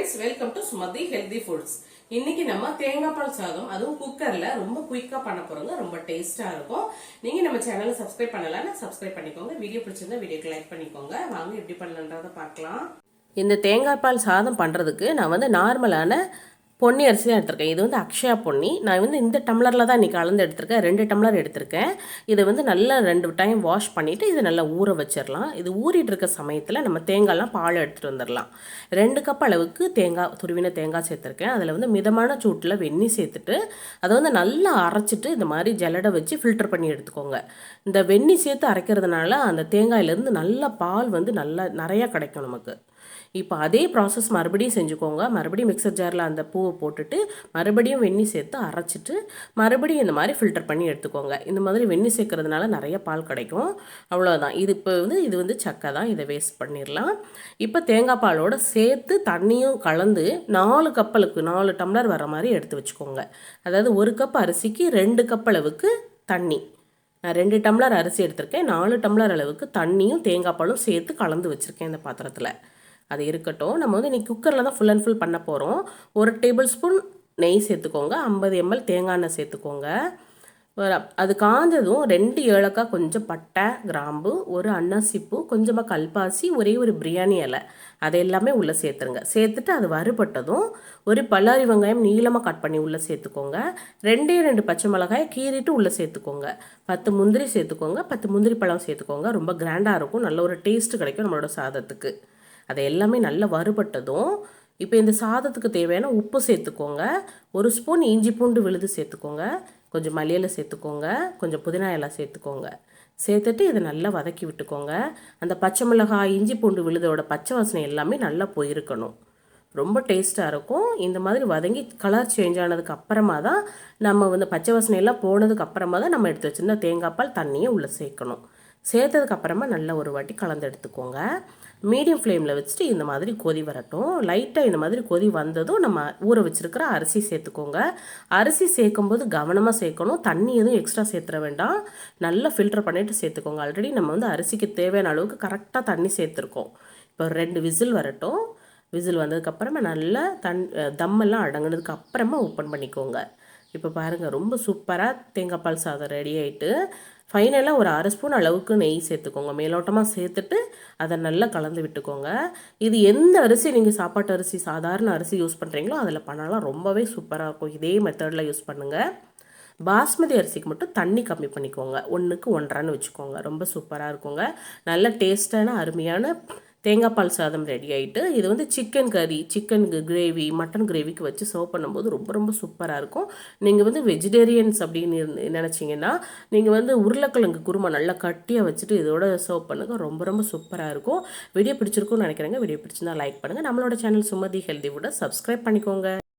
friends, welcome to Sumadhi Healthy Foods. இன்னைக்கு நம்ம தேங்காய் பால் சாதம் அதுவும் குக்கர்ல ரொம்ப குயிக்கா பண்ண போறோங்க. ரொம்ப டேஸ்டா இருக்கும். நீங்க நம்ம சேனலை சப்ஸ்கிரைப் பண்ணலன்னா சப்ஸ்கிரைப் பண்ணிக்கோங்க. வீடியோ பிடிச்சிருந்தா வீடியோக்கு லைக் பண்ணிக்கோங்க. வாங்க எப்படி பண்ணலாம்ன்றத பார்க்கலாம். இந்த தேங்காய் பால் சாதம் பண்றதுக்கு நான் வந்து நார்மலான பொன்னி அரிசி தான் எடுத்திருக்கேன். இது வந்து அக்ஷயா பொன்னி. நான் வந்து இந்த டம்ளரில் தான் இன்றைக்கி கலந்து எடுத்திருக்கேன். 2 டம்ளர் எடுத்திருக்கேன். இதை வந்து நல்லா 2 டைம் வாஷ் பண்ணிவிட்டு இதை நல்லா ஊற வச்சிடலாம். இது ஊறிட்டு இருக்க சமயத்தில் நம்ம தேங்காய்லாம் பால் எடுத்துகிட்டு வந்துடலாம். 2 கப் அளவுக்கு துருவின தேங்காய் சேர்த்துருக்கேன். அதில் வந்து மிதமான சூட்டில் வெந்நீர் சேர்த்துட்டு அதை வந்து நல்லா அரைச்சிட்டு இந்த மாதிரி ஜல்லடை வச்சு ஃபில்டர் பண்ணி எடுத்துக்கோங்க. இந்த வெந்நீர் சேர்த்து அரைக்கிறதுனால அந்த தேங்காயிலேருந்து நல்ல பால் வந்து நல்லா நிறையா கிடைக்கும் நமக்கு. இப்போ அதே ப்ராசஸ் மறுபடியும் செஞ்சுக்கோங்க. மறுபடியும் மிக்சர் ஜாரில் அந்த பூவை போட்டுட்டு மறுபடியும் வெந்நீர் சேர்த்து அரைச்சிட்டு மறுபடியும் இந்த மாதிரி ஃபில்டர் பண்ணி எடுத்துக்கோங்க. இந்த மாதிரி வெந்நீர் சேர்க்கறதுனால நிறைய பால் கிடைக்கும். அவ்வளோதான். இது வந்து சக்கை தான். இதை வேஸ்ட் பண்ணிடலாம். இப்போ தேங்காய் பாலோடு சேர்த்து தண்ணியும் கலந்து 4 டம்ளர் வர மாதிரி எடுத்து வச்சுக்கோங்க. அதாவது 1 கப் அரிசிக்கு 2 கப் அளவுக்கு தண்ணி. நான் 2 டம்ளர் அரிசி எடுத்திருக்கேன். 4 டம்ளர் அளவுக்கு தண்ணியும் தேங்காய் பாலும் சேர்த்து கலந்து வச்சுருக்கேன் இந்த பாத்திரத்தில். அது இருக்கட்டும். நம்ம வந்து இன்றைக்கி குக்கரில் தான் ஃபுல் அண்ட் ஃபுல் பண்ண போகிறோம். 1 டேபிள் ஸ்பூன் நெய் சேர்த்துக்கோங்க. 50 ml தேங்காய் எண்ணெய் சேர்த்துக்கோங்க. அது காஞ்சதும் 2 ஏலக்காய், கொஞ்சம் பட்டை, கிராம்பு, 1 அன்னாசிப்பூ, கொஞ்சமாக கல்பாசி, ஒரே ஒரு பிரியாணி இலை, அதை எல்லாமே உள்ளே சேர்த்துருங்க. சேர்த்துட்டு அது வறுபட்டதும் 1 பல்லாரி வெங்காயம் நீளமாக கட் பண்ணி உள்ளே சேர்த்துக்கோங்க. 2 பச்சை மிளகாய் கீறிட்டு உள்ளே சேர்த்துக்கோங்க. 10 முந்திரி சேர்த்துக்கோங்க. 10 முந்திரி பழம் சேர்த்துக்கோங்க. ரொம்ப கிராண்டாக இருக்கும். நல்ல ஒரு டேஸ்ட்டு கிடைக்கும் நம்மளோட சாதத்துக்கு. அதை எல்லாமே நல்லா வறுபட்டதும் இப்போ இந்த சாதத்துக்கு தேவையான உப்பு சேர்த்துக்கோங்க. 1 ஸ்பூன் இஞ்சி பூண்டு விழுது சேர்த்துக்கோங்க. கொஞ்சம் மல்லியிலை சேர்த்துக்கோங்க. கொஞ்சம் புதினா இலை சேர்த்துக்கோங்க. சேர்த்துட்டு இதை நல்லா வதக்கி விட்டுக்கோங்க. அந்த பச்சை மிளகாய், இஞ்சி பூண்டு விழுதோட பச்சை வாசனை எல்லாமே நல்லா போயிருக்கணும். ரொம்ப டேஸ்ட்டாக இருக்கும். இந்த மாதிரி வதங்கி கலர் சேஞ்ச் ஆனதுக்கு அப்புறமா தான் நம்ம வந்து பச்சை வாசனை எல்லாம் போனதுக்கு அப்புறமா தான் நம்ம எடுத்து வச்சுருந்த தேங்காய் பால் தண்ணியை உள்ளே சேர்க்கணும். சேர்த்ததுக்கு அப்புறமா நல்லா ஒரு வாட்டி கலந்து எடுத்துக்கோங்க. மீடியம் ஃப்ளேமில் வச்சுட்டு இந்த மாதிரி கொதி வரட்டும். லைட்டாக இந்த மாதிரி கொதி வந்ததும் நம்ம ஊற வச்சுருக்கிற அரிசி சேர்த்துக்கோங்க. அரிசி சேர்க்கும்போது கவனமாக சேர்க்கணும். தண்ணி எதுவும் எக்ஸ்ட்ரா சேர்த்துற வேண்டாம். நல்லா ஃபில்டர் பண்ணிவிட்டு சேர்த்துக்கோங்க. ஆல்ரெடி நம்ம வந்து அரிசிக்கு தேவையான அளவுக்கு கரெக்டாக தண்ணி சேர்த்துருக்கோம். இப்போ 2 விசில் வரட்டும். விசில் வந்ததுக்கப்புறமா நல்லா தம்மெல்லாம் அடங்கினதுக்கு அப்புறமா ஓப்பன் பண்ணிக்கோங்க. இப்போ பாருங்கள், ரொம்ப சூப்பராக தேங்காய் பால் சாதம் ரெடி ஆகிட்டு ஃபைனலாக ஒரு 1/2 ஸ்பூன் அளவுக்கு நெய் சேர்த்துக்கோங்க. மேலோட்டமாக சேர்த்துட்டு அதை நல்லா கலந்து விட்டுக்கோங்க. இது எந்த அரிசி நீங்கள் சாப்பாட்டு அரிசி, சாதாரண அரிசி யூஸ் பண்ணுறீங்களோ அதில் பண்ணலாம். ரொம்பவே சூப்பராக இருக்கும். இதே மெத்தடில் யூஸ் பண்ணுங்கள். பாஸ்மதி அரிசிக்கு மட்டும் தண்ணி கம்மி பண்ணிக்கோங்க. 1க்கு 1.5 வச்சுக்கோங்க. ரொம்ப சூப்பராக இருக்குங்க. நல்ல டேஸ்டான அருமையான தேங்காய் பால் சாதம் ரெடி ஆகிட்டு இது வந்து சிக்கன் கறி, சிக்கன் கிரேவி, மட்டன் கிரேவிக்கு வச்சு சர்வ் பண்ணும்போது ரொம்ப ரொம்ப சூப்பராக இருக்கும். நீங்கள் வந்து வெஜிடேரியன்ஸ் அப்படின்னு நினச்சிங்கன்னா நீங்கள் வந்து உருளைக்கிழங்கு குருமா நல்லா கட்டியாக வச்சுட்டு இதோட சர்வ் பண்ணுங்கள். ரொம்ப ரொம்ப சூப்பராக இருக்கும். வீடியோ பிடிச்சிருக்கும்னு நினைக்கிறேங்க. வீடியோ பிடிச்சிருந்தா லைக் பண்ணுங்கள். நம்மளோட சேனல் சுமதி ஹெல்தி ஃபுட்டை சப்ஸ்கிரைப் பண்ணிக்கோங்க.